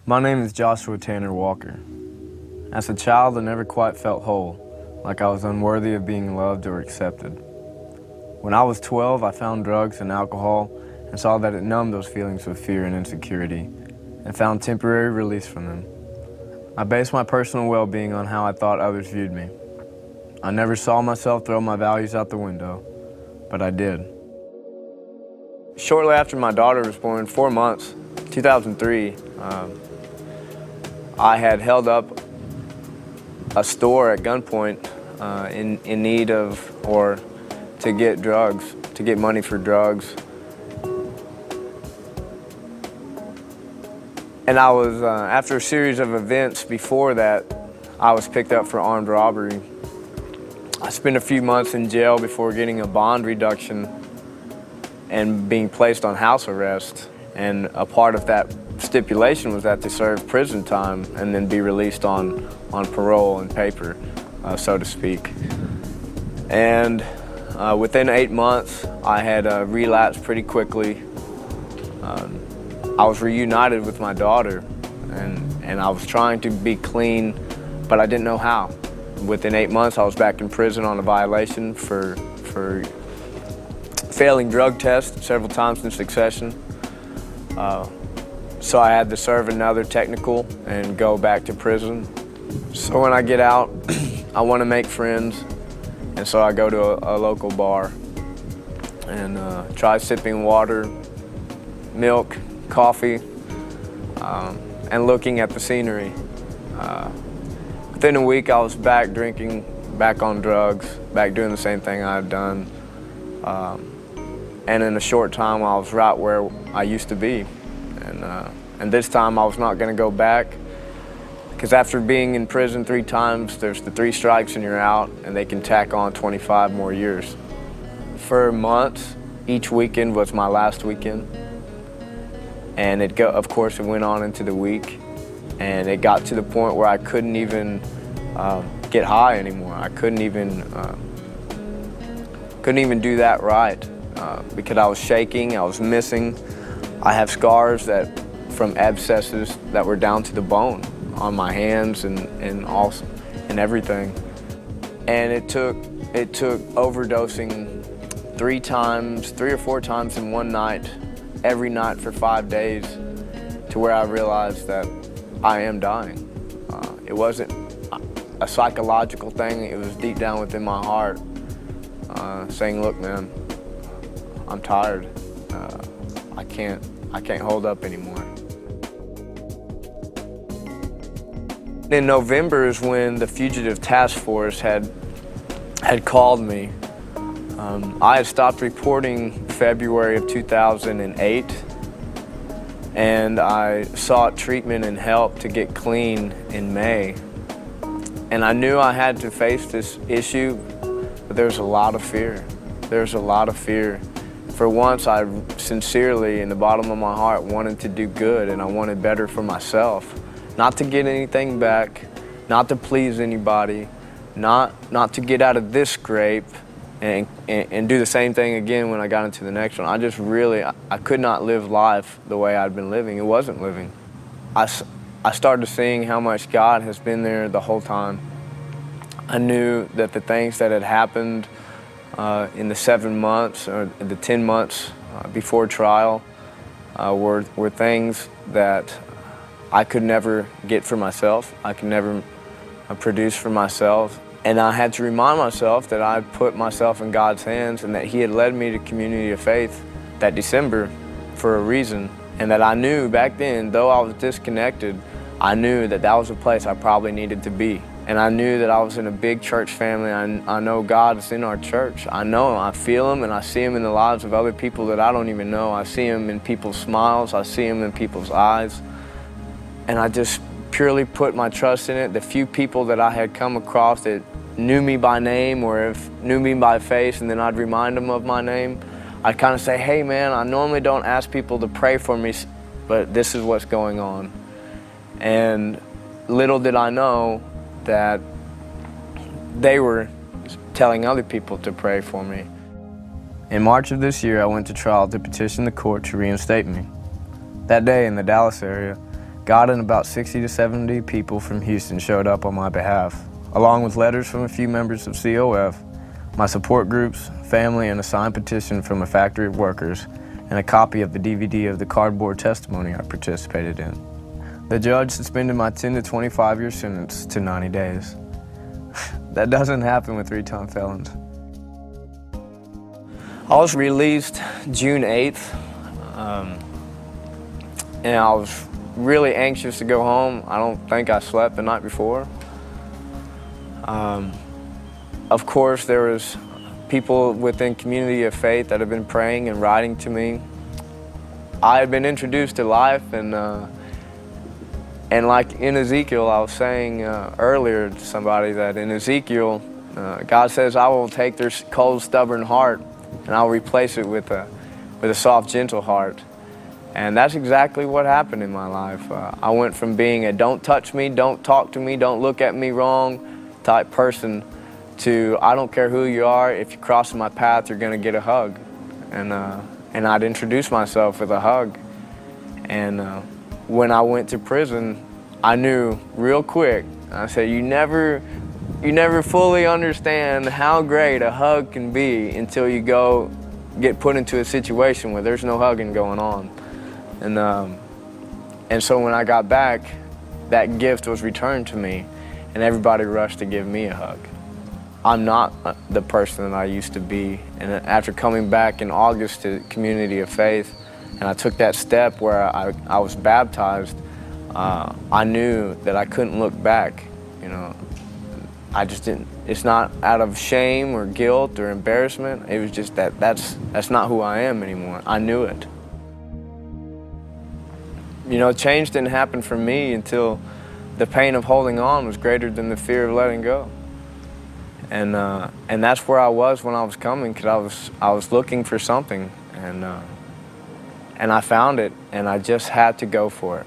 My name is Joshua Tanner Walker. As a child, I never quite felt whole, like I was unworthy of being loved or accepted. When I was 12, I found drugs and alcohol and saw that it numbed those feelings of fear and insecurity and found temporary release from them. I based my personal well-being on how I thought others viewed me. I never saw myself throw my values out the window, but I did. Shortly after my daughter was born, 4 months, 2003, I had held up a store at gunpoint in need of, or to get drugs, to get money for drugs. And I was, after a series of events before that, I was picked up for armed robbery. I spent a few months in jail before getting a bond reduction and being placed on house arrest. And a part of that stipulation was that to serve prison time and then be released on parole and paper, so to speak. And within 8 months, I had relapsed pretty quickly. I was reunited with my daughter, and I was trying to be clean, but I didn't know how. Within 8 months, I was back in prison on a violation for failing drug tests several times in succession. So I had to serve another technical and go back to prison. So when I get out, I want to make friends, and so I go to a local bar and try sipping water, milk, coffee, and looking at the scenery. Within a week, I was back drinking, back on drugs, back doing the same thing I had done. And in a short time, I was right where I used to be. And this time, I was not going to go back, because after being in prison 3 times, there's the 3 strikes and you're out, and they can tack on 25 more years. For months, each weekend was my last weekend. And of course, it went on into the week. And it got to the point where I couldn't even get high anymore. I couldn't even do that right because I was shaking, I was missing. I have scars from abscesses that were down to the bone on my hands and everything. And it took overdosing 3 or 4 times in one night, every night for 5 days, to where I realized that I am dying. It wasn't a psychological thing, it was deep down within my heart saying, look man, I'm tired. I can't hold up anymore. In November is when the Fugitive Task Force had called me. I had stopped reporting February of 2008, and I sought treatment and help to get clean in May. And I knew I had to face this issue, but there's a lot of fear. There's a lot of fear. For once, I sincerely, in the bottom of my heart, wanted to do good, and I wanted better for myself. Not to get anything back, not to please anybody, not to get out of this scrape and do the same thing again when I got into the next one. I could not live life the way I'd been living. It wasn't living. I started seeing how much God has been there the whole time. I knew that the things that had happened in the 7 months or the 10 months before trial were things that I could never get for myself. I could never produce for myself. And I had to remind myself that I put myself in God's hands and that He had led me to Community of Faith that December for a reason. And that I knew back then, though I was disconnected, I knew that that was a place I probably needed to be. And I knew that I was in a big church family. I know God is in our church. I know Him, I feel Him, and I see Him in the lives of other people that I don't even know. I see Him in people's smiles. I see Him in people's eyes. And I just purely put my trust in it. The few people that I had come across that knew me by name or knew me by face, and then I'd remind them of my name, I'd kind of say, hey man, I normally don't ask people to pray for me, but this is what's going on. And little did I know that they were telling other people to pray for me. In March of this year, I went to trial to petition the court to reinstate me. That day in the Dallas area, God and about 60 to 70 people from Houston showed up on my behalf, along with letters from a few members of COF, my support groups, family, and a signed petition from a factory of workers, and a copy of the DVD of the cardboard testimony I participated in. The judge suspended my 10 to 25-year sentence to 90 days. That doesn't happen with three-time felons. I was released June 8th, and I was really anxious to go home. I don't think I slept the night before. Of course, there was people within community of faith that have been praying and writing to me. I had been introduced to life, and like in Ezekiel, I was saying earlier to somebody that in Ezekiel, God says, I will take their cold, stubborn heart and I'll replace it with a soft, gentle heart. And that's exactly what happened in my life. I went from being a don't touch me, don't talk to me, don't look at me wrong type person to I don't care who you are, if you cross my path, you're gonna get a hug. And I'd introduce myself with a hug. And when I went to prison, I knew real quick. I said, you never fully understand how great a hug can be until you get put into a situation where there's no hugging going on. And so when I got back, that gift was returned to me, and everybody rushed to give me a hug. I'm not the person that I used to be. And after coming back in August to Community of Faith, and I took that step where I was baptized, I knew that I couldn't look back. You know, I just didn't. It's not out of shame or guilt or embarrassment. It was just that's not who I am anymore. I knew it. You know, change didn't happen for me until the pain of holding on was greater than the fear of letting go. And that's where I was when I was coming, because I was looking for something, and I found it, and I just had to go for it.